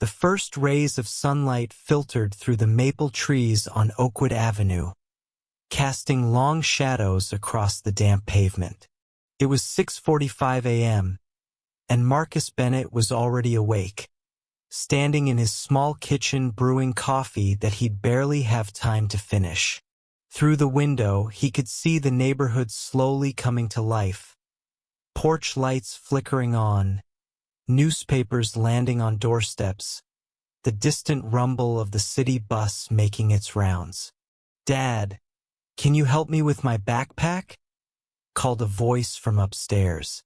The first rays of sunlight filtered through the maple trees on Oakwood Avenue, casting long shadows across the damp pavement. It was 6:45 a.m., and Marcus Bennett was already awake, standing in his small kitchen brewing coffee that he'd barely have time to finish. Through the window, he could see the neighborhood slowly coming to life. Porch lights flickering on, newspapers landing on doorsteps, the distant rumble of the city bus making its rounds. "Dad, can you help me with my backpack?" called a voice from upstairs.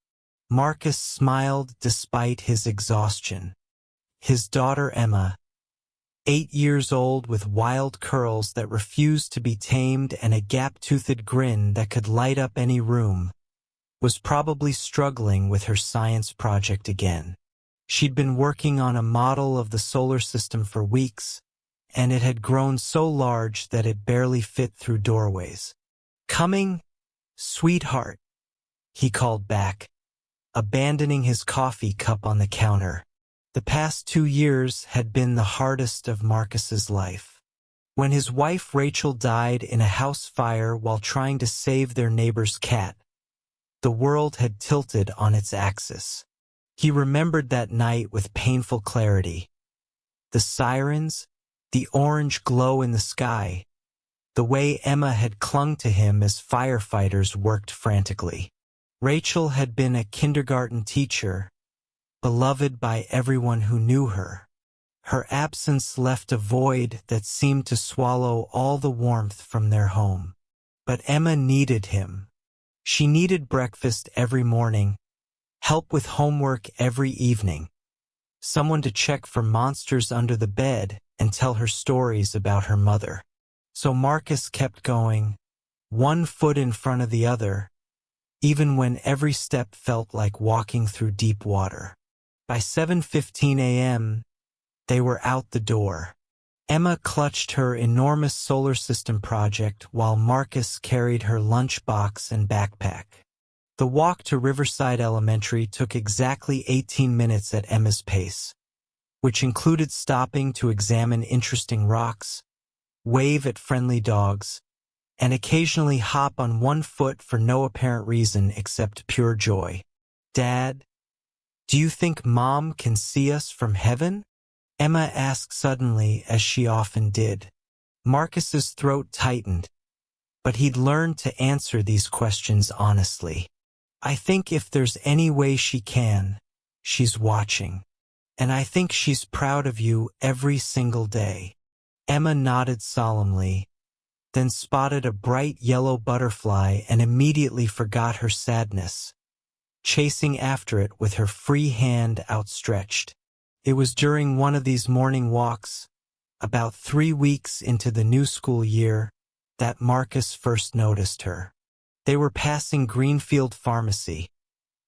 Marcus smiled despite his exhaustion. His daughter Emma, 8 years old with wild curls that refused to be tamed and a gap-toothed grin that could light up any room, was probably struggling with her science project again. She'd been working on a model of the solar system for weeks, and it had grown so large that it barely fit through doorways. "Coming, sweetheart," he called back, abandoning his coffee cup on the counter. The past 2 years had been the hardest of Marcus's life. When his wife Rachel died in a house fire while trying to save their neighbor's cat, the world had tilted on its axis. He remembered that night with painful clarity. The sirens, the orange glow in the sky, the way Emma had clung to him as firefighters worked frantically. Rachel had been a kindergarten teacher, beloved by everyone who knew her. Her absence left a void that seemed to swallow all the warmth from their home. But Emma needed him. She needed breakfast every morning, help with homework every evening, someone to check for monsters under the bed and tell her stories about her mother. So Marcus kept going, one foot in front of the other, even when every step felt like walking through deep water. By 7:15 a.m., they were out the door. Emma clutched her enormous solar system project while Marcus carried her lunchbox and backpack. The walk to Riverside Elementary took exactly 18 minutes at Emma's pace, which included stopping to examine interesting rocks, wave at friendly dogs, and occasionally hop on one foot for no apparent reason except pure joy. "Dad, do you think Mom can see us from heaven?" Emma asked suddenly, as she often did. Marcus's throat tightened, but he'd learned to answer these questions honestly. "I think if there's any way she can, she's watching. And I think she's proud of you every single day." Emma nodded solemnly, then spotted a bright yellow butterfly and immediately forgot her sadness, chasing after it with her free hand outstretched. It was during one of these morning walks, about 3 weeks into the new school year, that Marcus first noticed her. They were passing Greenfield Pharmacy,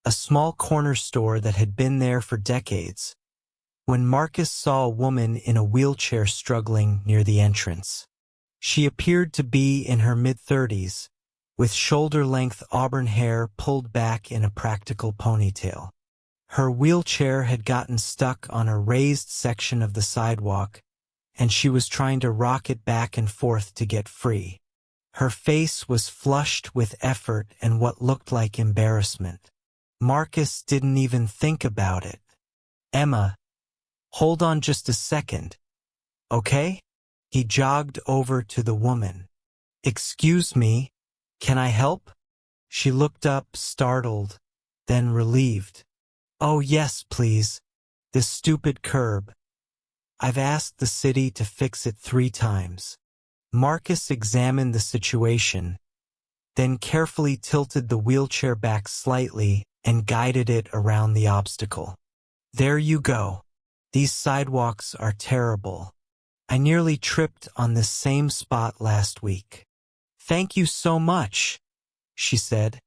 a small corner store that had been there for decades, when Marcus saw a woman in a wheelchair struggling near the entrance. She appeared to be in her mid-30s, with shoulder-length auburn hair pulled back in a practical ponytail. Her wheelchair had gotten stuck on a raised section of the sidewalk, and she was trying to rock it back and forth to get free. Her face was flushed with effort and what looked like embarrassment. Marcus didn't even think about it. "Emma, hold on just a second, okay?" He jogged over to the woman. "Excuse me, can I help?" She looked up, startled, then relieved. "Oh yes, please. This stupid curb. I've asked the city to fix it 3 times. Marcus examined the situation, then carefully tilted the wheelchair back slightly and guided it around the obstacle. "There you go. These sidewalks are terrible. I nearly tripped on this same spot last week." "Thank you so much," she said,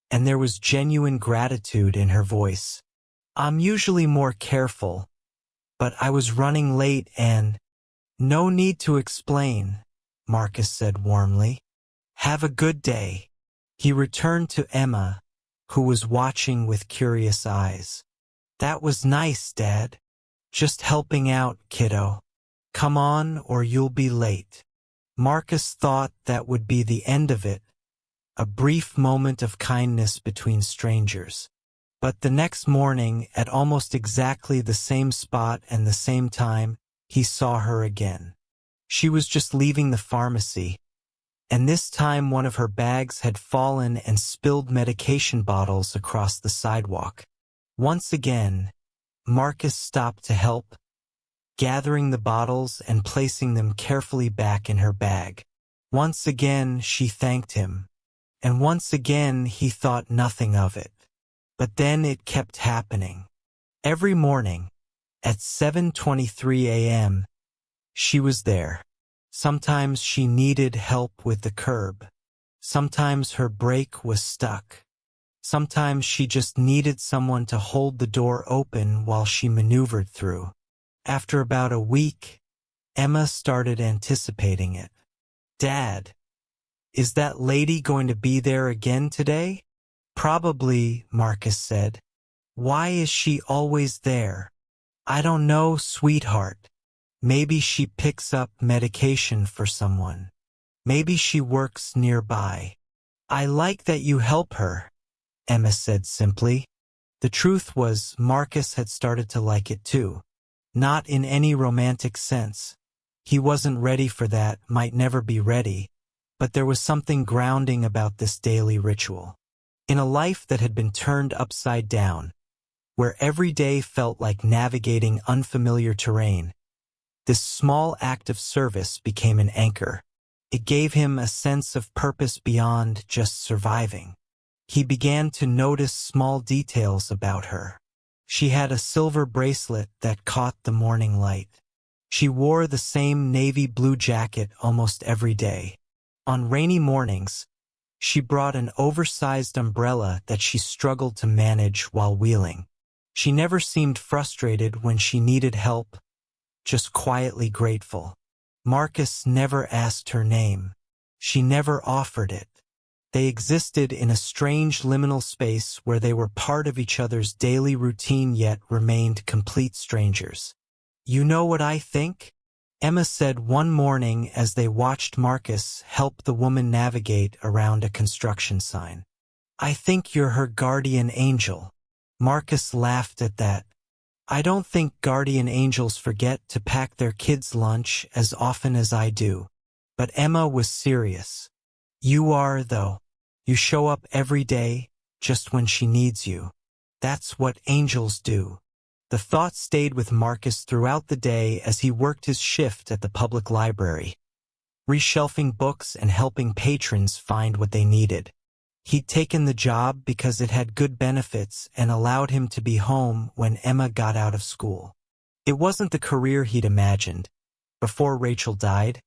and there was genuine gratitude in her voice. "I'm usually more careful, but I was running late and—" "No need to explain," Marcus said warmly. "Have a good day." He returned to Emma, who was watching with curious eyes. "That was nice, Dad. Just helping out, kiddo. Come on or you'll be late. Marcus thought that would be the end of it, a brief moment of kindness between strangers. But the next morning, at almost exactly the same spot and the same time, he saw her again. She was just leaving the pharmacy, and this time one of her bags had fallen and spilled medication bottles across the sidewalk. Once again, Marcus stopped to help, gathering the bottles and placing them carefully back in her bag. Once again she thanked him, and once again he thought nothing of it. But then it kept happening. Every morning, at 7:23 a.m., she was there. Sometimes she needed help with the curb. Sometimes her brake was stuck. Sometimes she just needed someone to hold the door open while she maneuvered through. After about a week, Emma started anticipating it. "Dad, is that lady going to be there again today?" "Probably," Marcus said. "Why is she always there?" "I don't know, sweetheart. Maybe she picks up medication for someone. Maybe she works nearby." "I like that you help her," Emma said simply. The truth was, Marcus had started to like it too. Not in any romantic sense. He wasn't ready for that, might never be ready, but there was something grounding about this daily ritual. In a life that had been turned upside down, where every day felt like navigating unfamiliar terrain, this small act of service became an anchor. It gave him a sense of purpose beyond just surviving. He began to notice small details about her. She had a silver bracelet that caught the morning light. She wore the same navy blue jacket almost every day. On rainy mornings, she brought an oversized umbrella that she struggled to manage while wheeling. She never seemed frustrated when she needed help, just quietly grateful. Marcus never asked her name. She never offered it. They existed in a strange liminal space where they were part of each other's daily routine yet remained complete strangers. "You know what I think?" Emma said one morning as they watched Marcus help the woman navigate around a construction sign. "I think you're her guardian angel." Marcus laughed at that. "I don't think guardian angels forget to pack their kids' lunch as often as I do." But Emma was serious. "You are, though. You show up every day, just when she needs you. That's what angels do." The thought stayed with Marcus throughout the day as he worked his shift at the public library, reshelving books and helping patrons find what they needed. He'd taken the job because it had good benefits and allowed him to be home when Emma got out of school. It wasn't the career he'd imagined. Before Rachel died,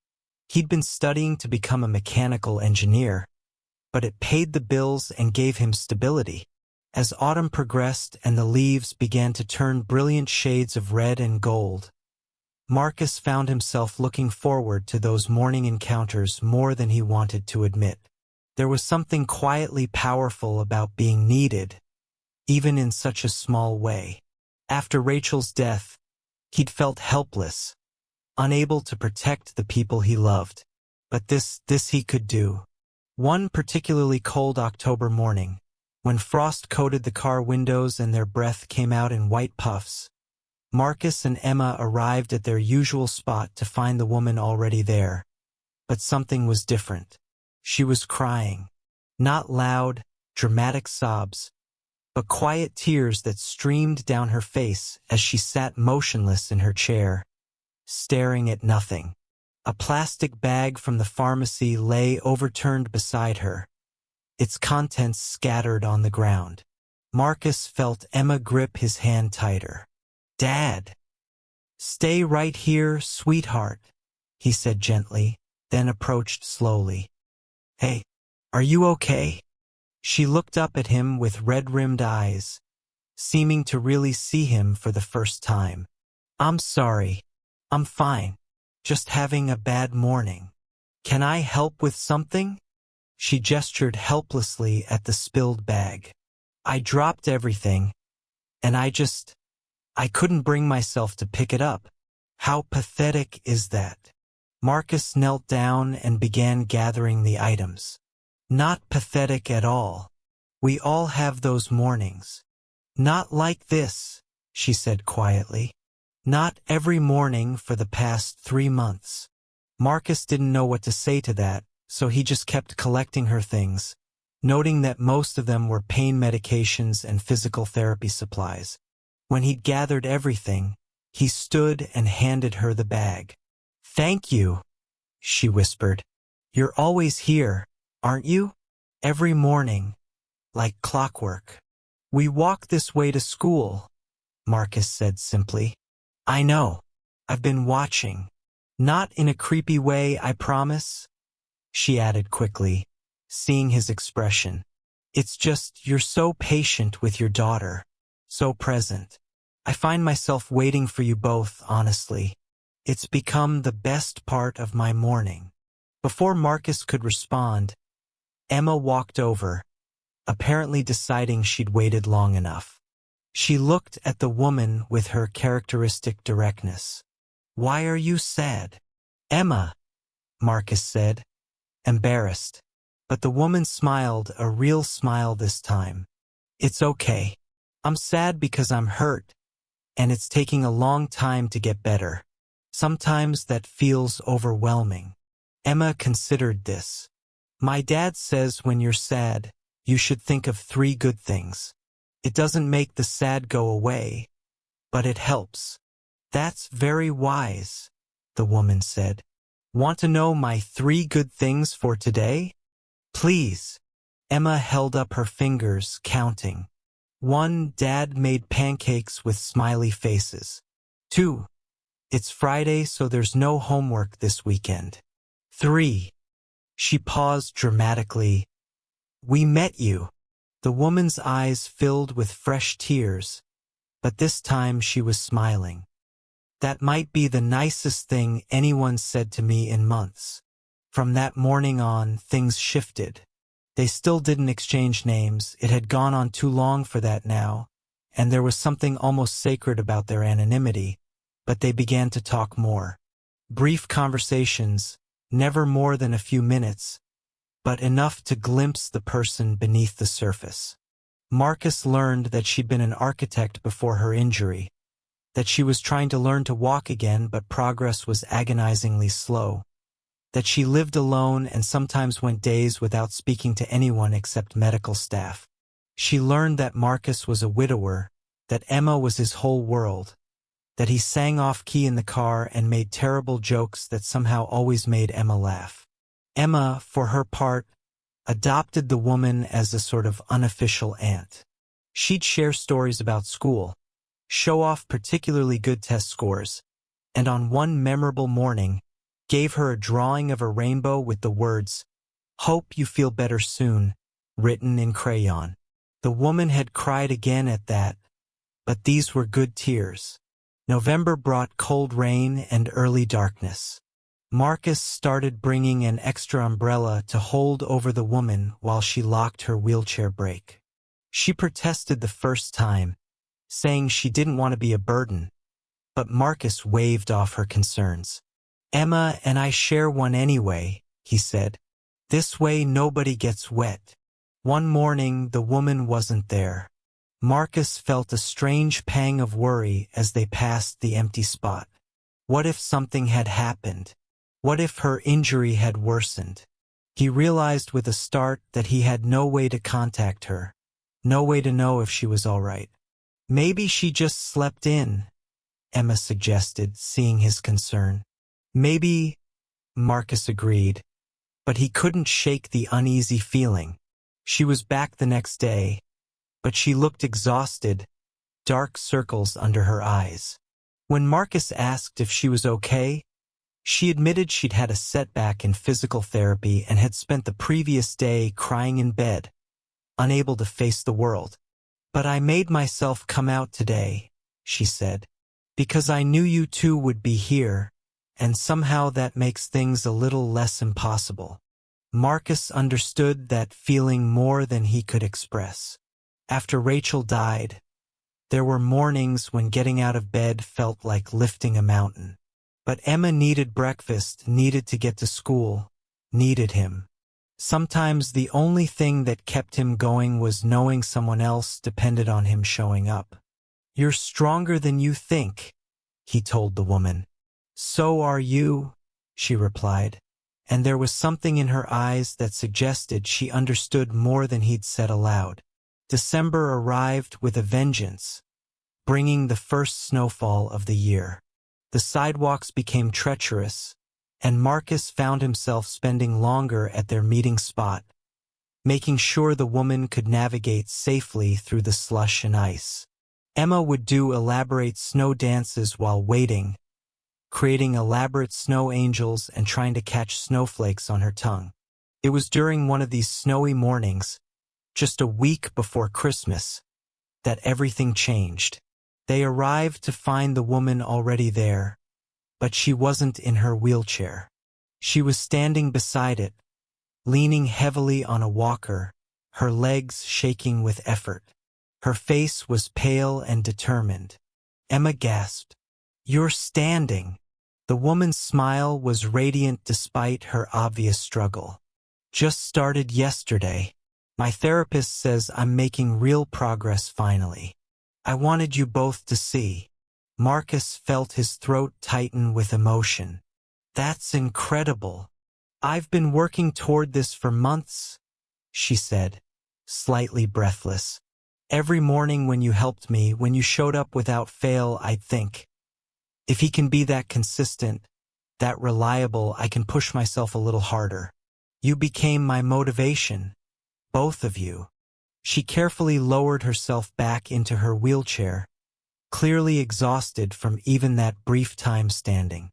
he'd been studying to become a mechanical engineer, but it paid the bills and gave him stability. As autumn progressed and the leaves began to turn brilliant shades of red and gold, Marcus found himself looking forward to those morning encounters more than he wanted to admit. There was something quietly powerful about being needed, even in such a small way. After Rachel's death, he'd felt helpless, unable to protect the people he loved. But this he could do. One particularly cold October morning, when frost coated the car windows and their breath came out in white puffs, Marcus and Emma arrived at their usual spot to find the woman already there. But something was different. She was crying. Not loud, dramatic sobs, but quiet tears that streamed down her face as she sat motionless in her chair, staring at nothing. A plastic bag from the pharmacy lay overturned beside her, its contents scattered on the ground. Marcus felt Emma grip his hand tighter. "Dad, stay right here, sweetheart," he said gently, then approached slowly. "Hey, are you okay?" She looked up at him with red-rimmed eyes, seeming to really see him for the first time. "I'm sorry. I'm fine. Just having a bad morning. Can I help with something?" She gestured helplessly at the spilled bag. "I dropped everything, and I I couldn't bring myself to pick it up. How pathetic is that? Marcus knelt down and began gathering the items. Not pathetic at all. We all have those mornings. Not like this, she said quietly. Not every morning for the past 3 months. Marcus didn't know what to say to that, so he just kept collecting her things, noting that most of them were pain medications and physical therapy supplies. When he'd gathered everything, he stood and handed her the bag. "Thank you," she whispered. "You're always here, aren't you? Every morning, like clockwork." "We walk this way to school," Marcus said simply. "I know. I've been watching. Not in a creepy way, I promise," she added quickly, seeing his expression. "It's just you're so patient with your daughter, so present. I find myself waiting for you both, honestly. It's become the best part of my morning." Before Marcus could respond, Emma walked over, apparently deciding she'd waited long enough. She looked at the woman with her characteristic directness. "Why are you sad?" "Emma," Marcus said, embarrassed. But the woman smiled, a real smile this time. "It's okay. I'm sad because I'm hurt, and it's taking a long time to get better. Sometimes that feels overwhelming." Emma considered this. "My dad says when you're sad, you should think of 3 good things. It doesn't make the sad go away, but it helps." "That's very wise," the woman said. "Want to know my 3 good things for today?" "Please." Emma held up her fingers, counting. 1. Dad made pancakes with smiley faces. 2. It's Friday, so there's no homework this weekend. 3. She paused dramatically. "We met you." The woman's eyes filled with fresh tears, but this time she was smiling. "That might be the nicest thing anyone said to me in months." From that morning on, things shifted. They still didn't exchange names. It had gone on too long for that now, and there was something almost sacred about their anonymity, but they began to talk more. Brief conversations, never more than a few minutes, but enough to glimpse the person beneath the surface. Marcus learned that she'd been an architect before her injury, that she was trying to learn to walk again, but progress was agonizingly slow, that she lived alone and sometimes went days without speaking to anyone except medical staff. She learned that Marcus was a widower, that Emma was his whole world, that he sang off-key in the car and made terrible jokes that somehow always made Emma laugh. Emma, for her part, adopted the woman as a sort of unofficial aunt. She'd share stories about school, show off particularly good test scores, and on one memorable morning, gave her a drawing of a rainbow with the words, "Hope you feel better soon," written in crayon. The woman had cried again at that, but these were good tears. November brought cold rain and early darkness. Marcus started bringing an extra umbrella to hold over the woman while she locked her wheelchair brake. She protested the first time, saying she didn't want to be a burden, but Marcus waved off her concerns. "Emma and I share one anyway," he said. "This way nobody gets wet." One morning the woman wasn't there. Marcus felt a strange pang of worry as they passed the empty spot. What if something had happened? What if her injury had worsened? He realized with a start that he had no way to contact her, no way to know if she was all right. "Maybe she just slept in," Emma suggested, seeing his concern. "Maybe," Marcus agreed, but he couldn't shake the uneasy feeling. She was back the next day, but she looked exhausted, dark circles under her eyes. When Marcus asked if she was okay, she admitted she'd had a setback in physical therapy and had spent the previous day crying in bed, unable to face the world. "But I made myself come out today," she said, "because I knew you two would be here, and somehow that makes things a little less impossible." Marcus understood that feeling more than he could express. After Rachel died, There were mornings when getting out of bed felt like lifting a mountain. But Emma needed breakfast, needed to get to school, needed him. Sometimes the only thing that kept him going was knowing someone else depended on him showing up. "You're stronger than you think," he told the woman. "So are you," she replied, and there was something in her eyes that suggested she understood more than he'd said aloud. December arrived with a vengeance, bringing the first snowfall of the year. The sidewalks became treacherous, and Marcus found himself spending longer at their meeting spot, making sure the woman could navigate safely through the slush and ice. Emma would do elaborate snow dances while waiting, creating elaborate snow angels and trying to catch snowflakes on her tongue. It was during one of these snowy mornings, just a week before Christmas, that everything changed. They arrived to find the woman already there, but she wasn't in her wheelchair. She was standing beside it, leaning heavily on a walker, her legs shaking with effort. Her face was pale and determined. Emma gasped, "You're standing." The woman's smile was radiant despite her obvious struggle. "Just started yesterday. My therapist says I'm making real progress finally. I wanted you both to see." Marcus felt his throat tighten with emotion. "That's incredible. I've been working toward this for months," she said, slightly breathless. "Every morning when you helped me, when you showed up without fail, I'd think, if he can be that consistent, that reliable, I can push myself a little harder. You became my motivation, both of you." She carefully lowered herself back into her wheelchair, clearly exhausted from even that brief time standing.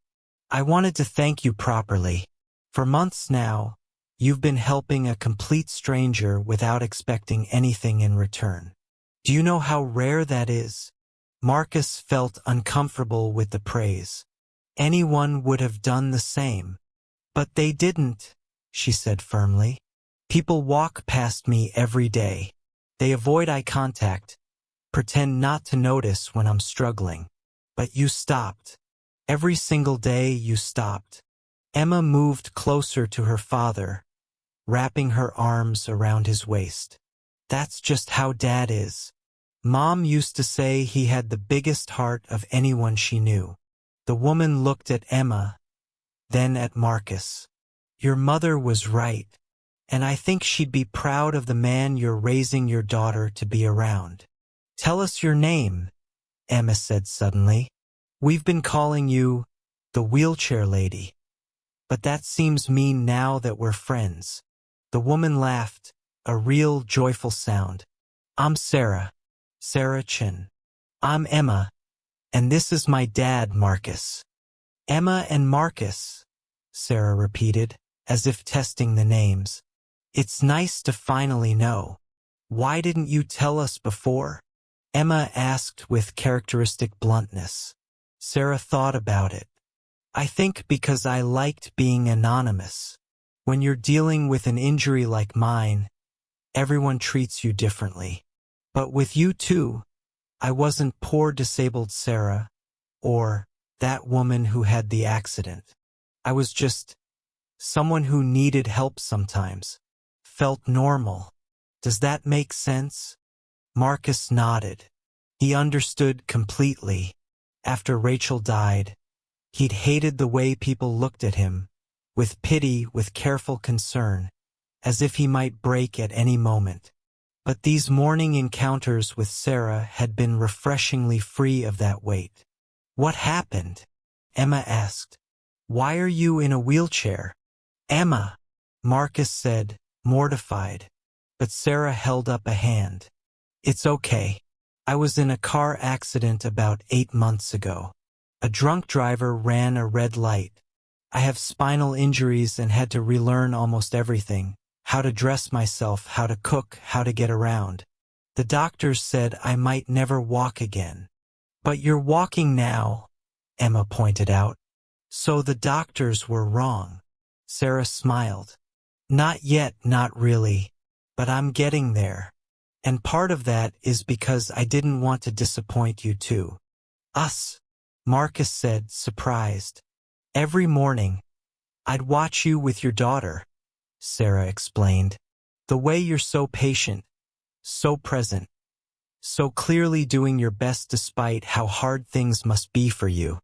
"I wanted to thank you properly. For months now, you've been helping a complete stranger without expecting anything in return. Do you know how rare that is?" Marcus felt uncomfortable with the praise. Anyone would have done the same. "But they didn't," she said firmly. "People walk past me every day. They avoid eye contact, pretend not to notice when I'm struggling. But you stopped. Every single day you stopped." Emma moved closer to her father, wrapping her arms around his waist. "That's just how Dad is. Mom used to say he had the biggest heart of anyone she knew." The woman looked at Emma, then at Marcus. "Your mother was right, and I think she'd be proud of the man you're raising your daughter to be around." "Tell us your name," Emma said suddenly. "We've been calling you the wheelchair lady, but that seems mean now that we're friends." The woman laughed, a real joyful sound. "I'm Sarah. Sarah Chin. I'm Emma, and this is my dad, Marcus." "Emma and Marcus," Sarah repeated, as if testing the names. "It's nice to finally know. Why didn't you tell us before?" Emma asked with characteristic bluntness. Sarah thought about it. "I think because I liked being anonymous. When you're dealing with an injury like mine, everyone treats you differently. But with you too, I wasn't poor disabled Sarah, or that woman who had the accident. I was just someone who needed help sometimes, felt normal. Does that make sense?" Marcus nodded. He understood completely. After Rachel died, he'd hated the way people looked at him, with pity, with careful concern, as if he might break at any moment. But these morning encounters with Sarah had been refreshingly free of that weight. "What happened?" Emma asked. "Why are you in a wheelchair?" "Emma," Marcus said, mortified, but Sarah held up a hand. "It's okay. I was in a car accident about 8 months ago. A drunk driver ran a red light. I have spinal injuries and had to relearn almost everything. How to dress myself, how to cook, how to get around. The doctors said I might never walk again." "But you're walking now," Emma pointed out. "So the doctors were wrong." Sarah smiled. "Not yet, not really. But I'm getting there." And part of that is because I didn't want to disappoint you too. Us, Marcus said, surprised. Every morning, I'd watch you with your daughter, Sarah explained. The way you're so patient, so present, so clearly doing your best despite how hard things must be for you.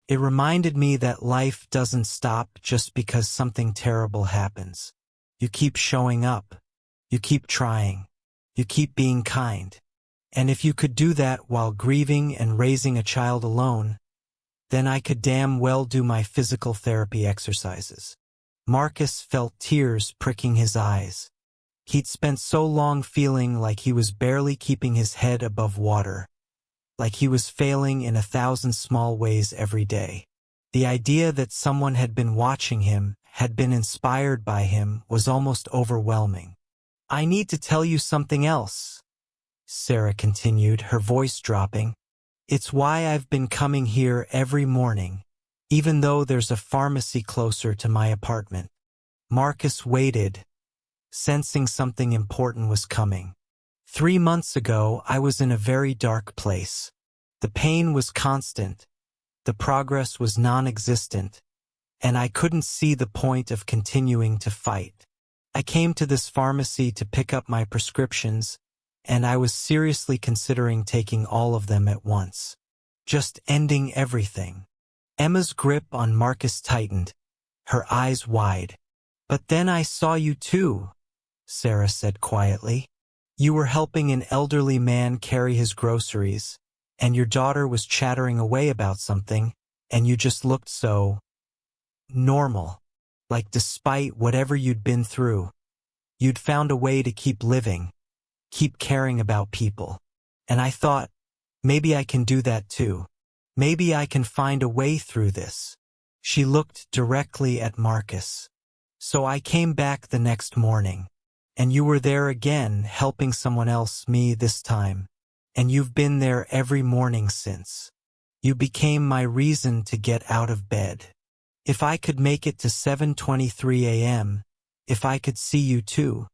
It reminded me that life doesn't stop just because something terrible happens. You keep showing up. You keep trying. You keep being kind. And if you could do that while grieving and raising a child alone, then I could damn well do my physical therapy exercises. Marcus felt tears pricking his eyes. He'd spent so long feeling like he was barely keeping his head above water, like he was failing in 1,000 small ways every day. The idea that someone had been watching him, had been inspired by him, was almost overwhelming. I need to tell you something else, Sarah continued, her voice dropping. It's why I've been coming here every morning, even though there's a pharmacy closer to my apartment. Marcus waited, sensing something important was coming. 3 months ago, I was in a very dark place. The pain was constant, the progress was non-existent, and I couldn't see the point of continuing to fight. I came to this pharmacy to pick up my prescriptions, and I was seriously considering taking all of them at once. Just ending everything. Emma's grip on Marcus tightened, her eyes wide. But then I saw you too, Sarah said quietly. You were helping an elderly man carry his groceries, and your daughter was chattering away about something, and you just looked so normal. Like despite whatever you'd been through, you'd found a way to keep living, keep caring about people. And I thought, maybe I can do that too. Maybe I can find a way through this. She looked directly at Marcus. So I came back the next morning, and you were there again, helping someone else, me this time. And you've been there every morning since. You became my reason to get out of bed. If I could make it to 7:23 a.m., if I could see you too,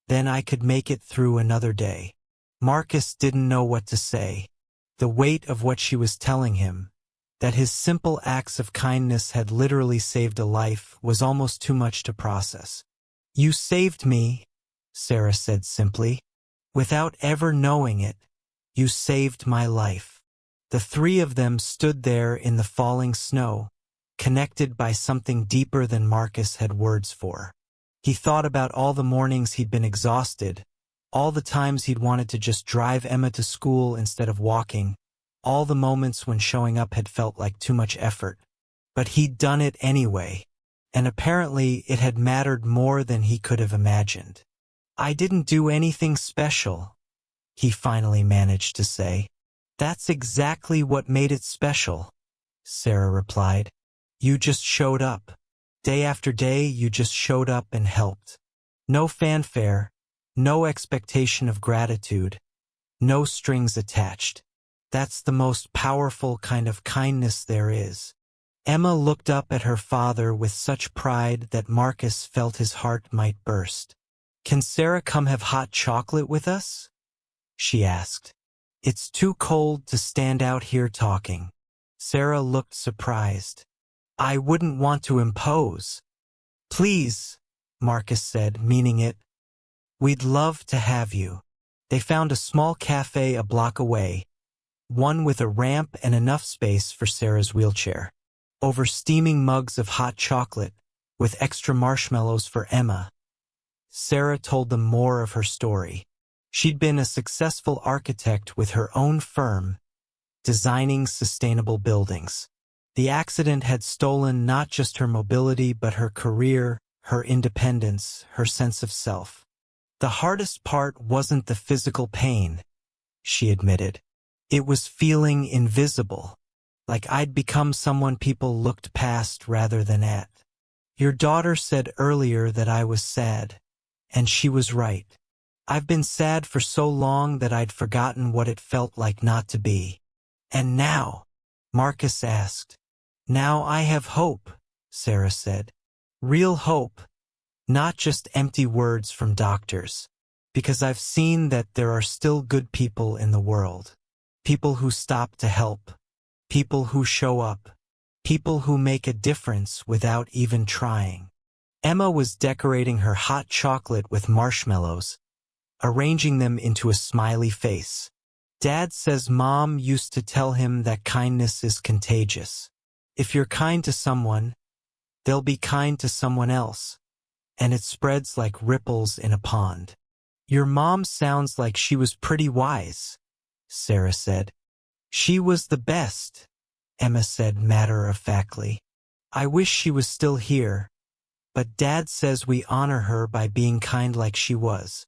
then I could make it through another day. Marcus didn't know what to say. The weight of what she was telling him, that his simple acts of kindness had literally saved a life, was almost too much to process. You saved me, Sarah said simply. Without ever knowing it, you saved my life. The three of them stood there in the falling snow, connected by something deeper than Marcus had words for. He thought about all the mornings he'd been exhausted, all the times he'd wanted to just drive Emma to school instead of walking, all the moments when showing up had felt like too much effort. But he'd done it anyway, and apparently it had mattered more than he could have imagined. I didn't do anything special, he finally managed to say. That's exactly what made it special, Sarah replied. You just showed up. Day after day, you just showed up and helped. No fanfare, no expectation of gratitude, no strings attached. That's the most powerful kind of kindness there is. Emma looked up at her father with such pride that Marcus felt his heart might burst. Can Sarah come have hot chocolate with us? She asked. It's too cold to stand out here talking. Sarah looked surprised. I wouldn't want to impose. Please, Marcus said, meaning it. We'd love to have you. They found a small cafe a block away, one with a ramp and enough space for Sarah's wheelchair. Over steaming mugs of hot chocolate, with extra marshmallows for Emma, Sarah told them more of her story. She'd been a successful architect with her own firm, designing sustainable buildings. The accident had stolen not just her mobility but her career, her independence, her sense of self. The hardest part wasn't the physical pain, she admitted. It was feeling invisible, like I'd become someone people looked past rather than at. Your daughter said earlier that I was sad, and she was right. I've been sad for so long that I'd forgotten what it felt like not to be. And now, Marcus asked. Now I have hope, Sarah said. Real hope, not just empty words from doctors. because I've seen that there are still good people in the world. People who stop to help. People who show up. People who make a difference without even trying. Emma was decorating her hot chocolate with marshmallows, arranging them into a smiley face. Dad says Mom used to tell him that kindness is contagious. If you're kind to someone, they'll be kind to someone else, and it spreads like ripples in a pond. Your mom sounds like she was pretty wise, Sarah said. She was the best, Emma said matter-of-factly. I wish she was still here, but Dad says we honor her by being kind like she was.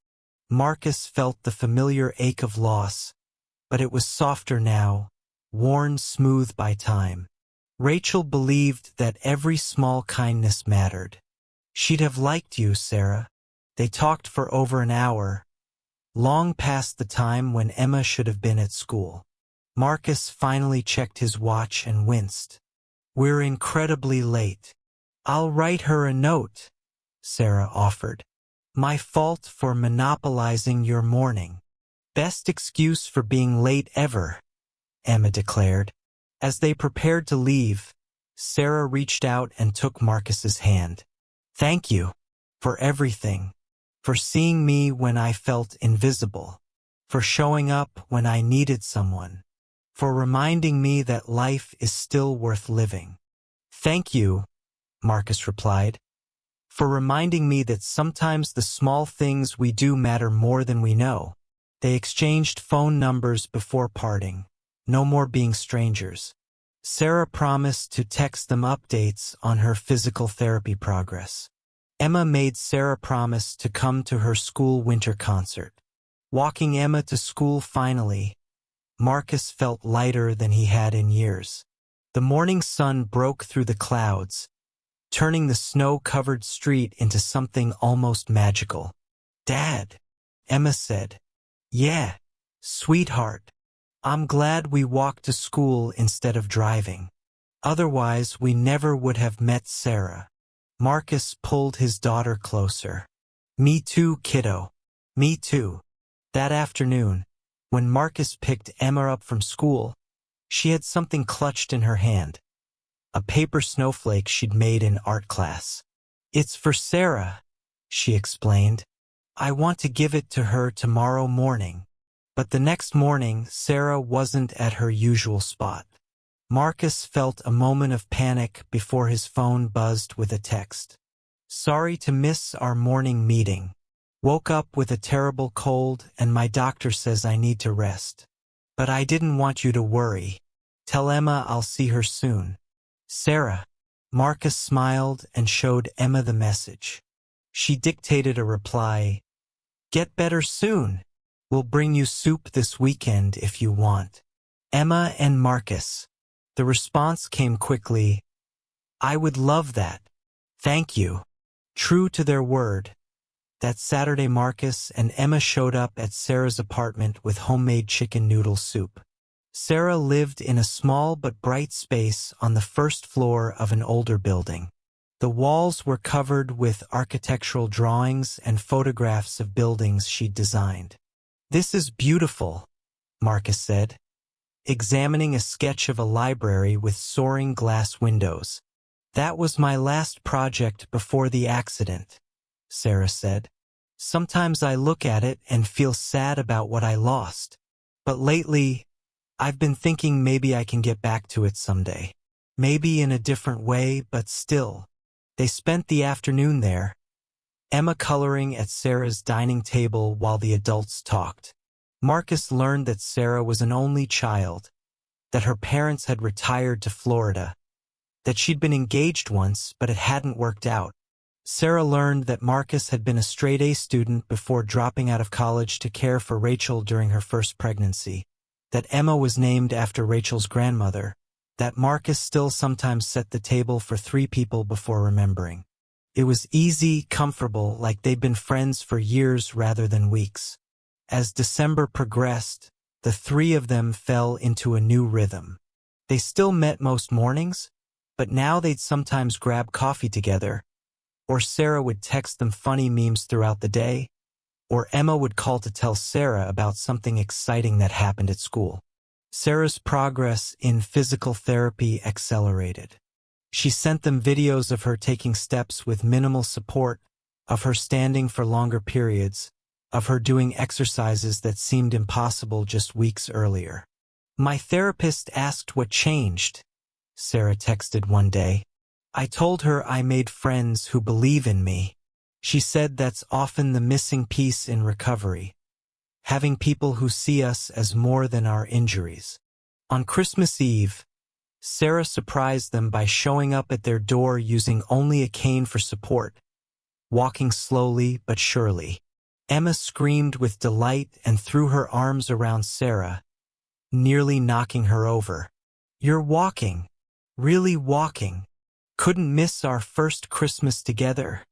Marcus felt the familiar ache of loss, but it was softer now, worn smooth by time. Rachel believed that every small kindness mattered. She'd have liked you, Sarah. They talked for over an hour, long past the time when Emma should have been at school. Marcus finally checked his watch and winced. We're incredibly late. I'll write her a note, Sarah offered. My fault for monopolizing your morning. Best excuse for being late ever, Emma declared. As they prepared to leave, Sarah reached out and took Marcus's hand. Thank you for everything, for seeing me when I felt invisible, for showing up when I needed someone, for reminding me that life is still worth living. Thank you, Marcus replied, for reminding me that sometimes the small things we do matter more than we know. They exchanged phone numbers before parting. No more being strangers. Sarah promised to text them updates on her physical therapy progress. Emma made Sarah promise to come to her school winter concert. Walking Emma to school finally, Marcus felt lighter than he had in years. The morning sun broke through the clouds, turning the snow-covered street into something almost magical. Dad, Emma said. Yeah, sweetheart. I'm glad we walked to school instead of driving. Otherwise, we never would have met Sarah. Marcus pulled his daughter closer. Me too, kiddo. Me too. That afternoon, when Marcus picked Emma up from school, she had something clutched in her hand. A paper snowflake she'd made in art class. It's for Sarah, she explained. I want to give it to her tomorrow morning. But the next morning, Sarah wasn't at her usual spot. Marcus felt a moment of panic before his phone buzzed with a text. Sorry to miss our morning meeting. Woke up with a terrible cold and my doctor says I need to rest. But I didn't want you to worry. Tell Emma I'll see her soon. Sarah. Marcus smiled and showed Emma the message. She dictated a reply. Get better soon. We'll bring you soup this weekend if you want. Emma and Marcus. The response came quickly. I would love that. Thank you. True to their word. That Saturday Marcus and Emma showed up at Sarah's apartment with homemade chicken noodle soup. Sarah lived in a small but bright space on the first floor of an older building. The walls were covered with architectural drawings and photographs of buildings she'd designed. This is beautiful, Marcus said, examining a sketch of a library with soaring glass windows. That was my last project before the accident, Sarah said. Sometimes I look at it and feel sad about what I lost. But lately, I've been thinking maybe I can get back to it someday. Maybe in a different way, but still. They spent the afternoon there, Emma coloring at Sarah's dining table while the adults talked. Marcus learned that Sarah was an only child, that her parents had retired to Florida, that she'd been engaged once, but it hadn't worked out. Sarah learned that Marcus had been a straight-A student before dropping out of college to care for Rachel during her first pregnancy, that Emma was named after Rachel's grandmother, that Marcus still sometimes set the table for 3 people before remembering. It was easy, comfortable, like they'd been friends for years rather than weeks. As December progressed, the 3 of them fell into a new rhythm. They still met most mornings, but now they'd sometimes grab coffee together, or Sarah would text them funny memes throughout the day, or Emma would call to tell Sarah about something exciting that happened at school. Sarah's progress in physical therapy accelerated. She sent them videos of her taking steps with minimal support, of her standing for longer periods, of her doing exercises that seemed impossible just weeks earlier. "My therapist asked what changed," Sarah texted one day. "I told her I made friends who believe in me. She said that's often the missing piece in recovery, having people who see us as more than our injuries." On Christmas Eve, Sarah surprised them by showing up at their door using only a cane for support, walking slowly but surely. Emma screamed with delight and threw her arms around Sarah, nearly knocking her over. "You're walking. Really walking. Couldn't miss our first Christmas together,"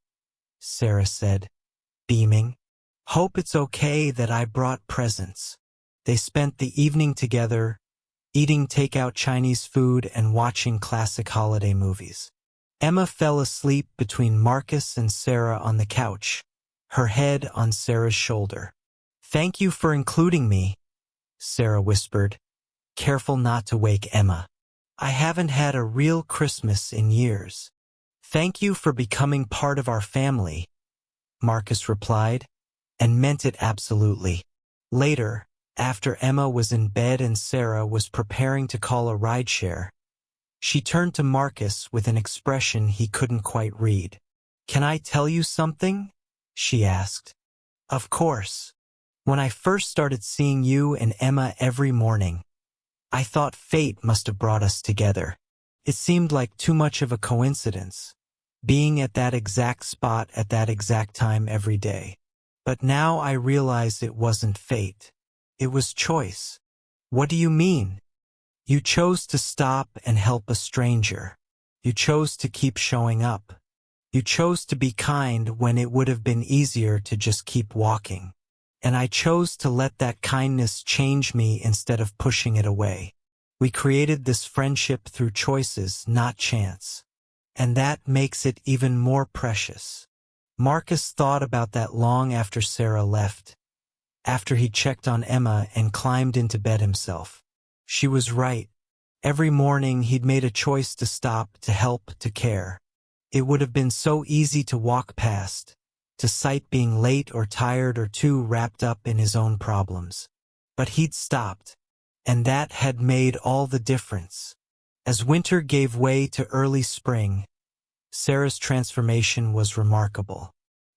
Sarah said, beaming. "Hope it's okay that I brought presents." They spent the evening together, eating takeout Chinese food and watching classic holiday movies. Emma fell asleep between Marcus and Sarah on the couch, her head on Sarah's shoulder. "Thank you for including me," Sarah whispered, careful not to wake Emma. "I haven't had a real Christmas in years." "Thank you for becoming part of our family," Marcus replied, and meant it absolutely. Later, after Emma was in bed and Sarah was preparing to call a rideshare, she turned to Marcus with an expression he couldn't quite read. "Can I tell you something?" she asked. "Of course. When I first started seeing you and Emma every morning, I thought fate must have brought us together. It seemed like too much of a coincidence, being at that exact spot at that exact time every day. But now I realize it wasn't fate. It was choice." "What do you mean?" "You chose to stop and help a stranger. You chose to keep showing up. You chose to be kind when it would have been easier to just keep walking. And I chose to let that kindness change me instead of pushing it away. We created this friendship through choices, not chance. And that makes it even more precious." Marcus thought about that long after Sarah left, after he checked on Emma and climbed into bed himself. She was right. Every morning he'd made a choice to stop, to help, to care. It would have been so easy to walk past, to cite being late or tired or too wrapped up in his own problems. But he'd stopped, and that had made all the difference. As winter gave way to early spring, Sarah's transformation was remarkable.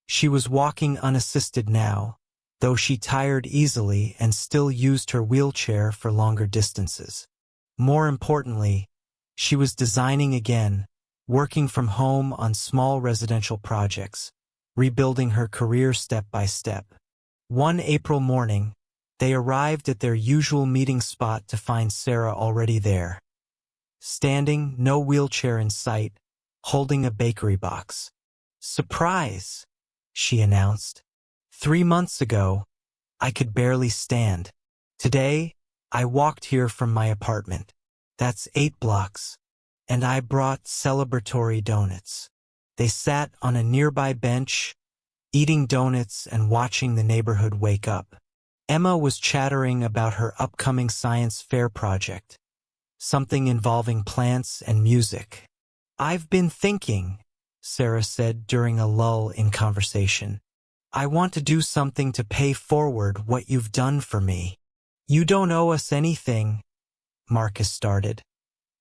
She was walking unassisted now, though she tired easily and still used her wheelchair for longer distances. More importantly, she was designing again, working from home on small residential projects, rebuilding her career step by step. One April morning, they arrived at their usual meeting spot to find Sarah already there. Standing, no wheelchair in sight, holding a bakery box. "Surprise," she announced. "3 months ago, I could barely stand. Today, I walked here from my apartment. That's 8 blocks. And I brought celebratory donuts." They sat on a nearby bench, eating donuts and watching the neighborhood wake up. Emma was chattering about her upcoming science fair project, something involving plants and music. "I've been thinking," Sarah said during a lull in conversation. "I want to do something to pay forward what you've done for me." "You don't owe us anything," Marcus started,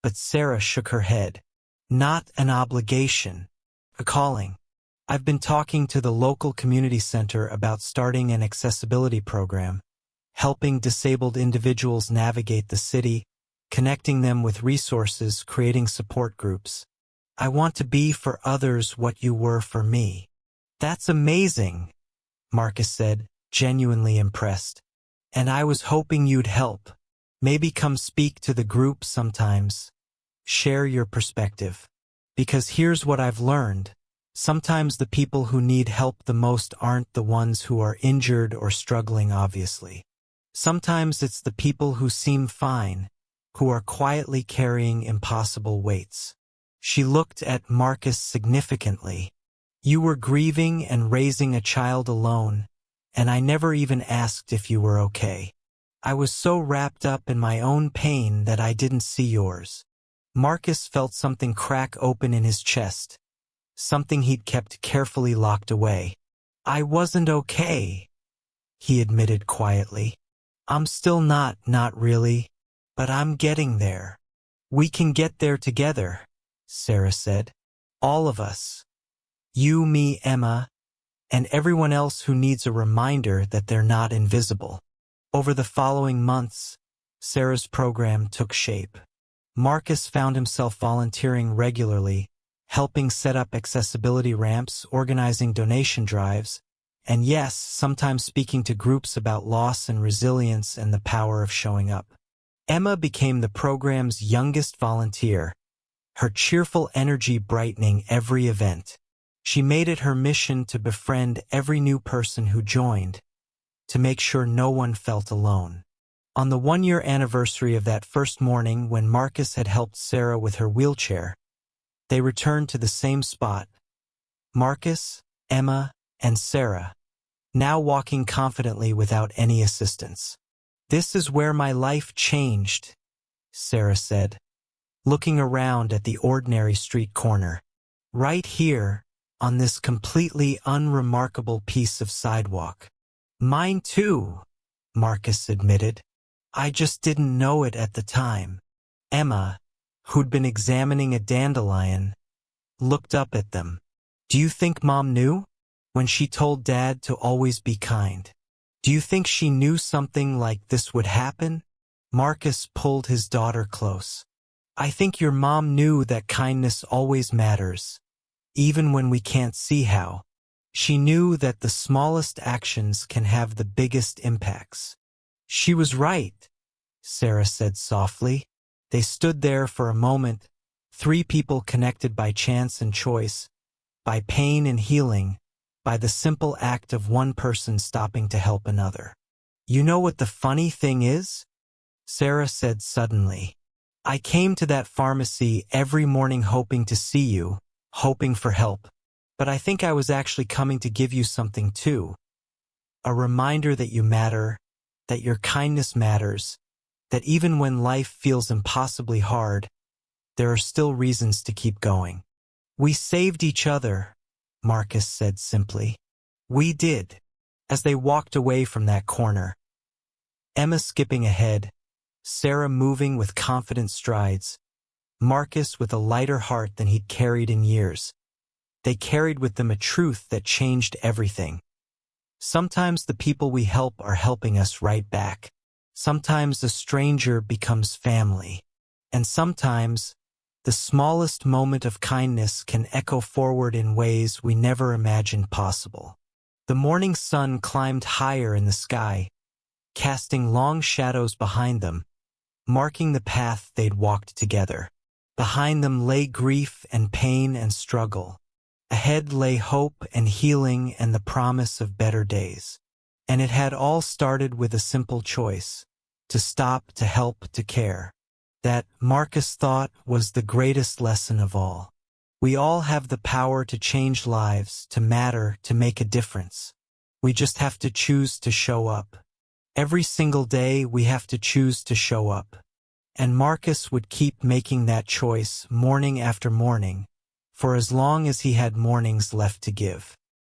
but Sarah shook her head. "Not an obligation. A calling. I've been talking to the local community center about starting an accessibility program, helping disabled individuals navigate the city, connecting them with resources, creating support groups. I want to be for others what you were for me." "That's amazing," Marcus said, genuinely impressed. "And I was hoping you'd help. Maybe come speak to the group sometimes. Share your perspective. Because here's what I've learned. Sometimes the people who need help the most aren't the ones who are injured or struggling, obviously. Sometimes it's the people who seem fine, who are quietly carrying impossible weights." She looked at Marcus significantly. "You were grieving and raising a child alone, and I never even asked if you were okay. I was so wrapped up in my own pain that I didn't see yours." Marcus felt something crack open in his chest, something he'd kept carefully locked away. "I wasn't okay," he admitted quietly. "I'm still not really, but I'm getting there." "We can get there together," Sarah said. "All of us. You, me, Emma, and everyone else who needs a reminder that they're not invisible." Over the following months, Sarah's program took shape. Marcus found himself volunteering regularly, helping set up accessibility ramps, organizing donation drives, and yes, sometimes speaking to groups about loss and resilience and the power of showing up. Emma became the program's youngest volunteer, her cheerful energy brightening every event. She made it her mission to befriend every new person who joined, to make sure no one felt alone. On the one-year anniversary of that first morning when Marcus had helped Sarah with her wheelchair, they returned to the same spot. Marcus, Emma, and Sarah, now walking confidently without any assistance. "This is where my life changed," Sarah said, looking around at the ordinary street corner. "Right here, on this completely unremarkable piece of sidewalk." "Mine too," Marcus admitted. "I just didn't know it at the time." Emma, who'd been examining a dandelion, looked up at them. "Do you think Mom knew? When she told Dad to always be kind? Do you think she knew something like this would happen?" Marcus pulled his daughter close. "I think your mom knew that kindness always matters, even when we can't see how. She knew that the smallest actions can have the biggest impacts." "She was right," Sarah said softly. They stood there for a moment, three people connected by chance and choice, by pain and healing, by the simple act of one person stopping to help another. "You know what the funny thing is?" Sarah said suddenly. "I came to that pharmacy every morning hoping to see you, hoping for help. But I think I was actually coming to give you something too. A reminder that you matter, that your kindness matters, that even when life feels impossibly hard, there are still reasons to keep going." "We saved each other," Marcus said simply. "We did." As they walked away from that corner, Emma skipping ahead, Sarah moving with confident strides, Marcus with a lighter heart than he'd carried in years. They carried with them a truth that changed everything. Sometimes the people we help are helping us right back. Sometimes a stranger becomes family. And sometimes the smallest moment of kindness can echo forward in ways we never imagined possible. The morning sun climbed higher in the sky, casting long shadows behind them, marking the path they'd walked together. Behind them lay grief and pain and struggle. Ahead lay hope and healing and the promise of better days. And it had all started with a simple choice: to stop, to help, to care. That, Marcus thought, was the greatest lesson of all. We all have the power to change lives, to matter, to make a difference. We just have to choose to show up. Every single day we have to choose to show up. And Marcus would keep making that choice morning after morning, for as long as he had mornings left to give.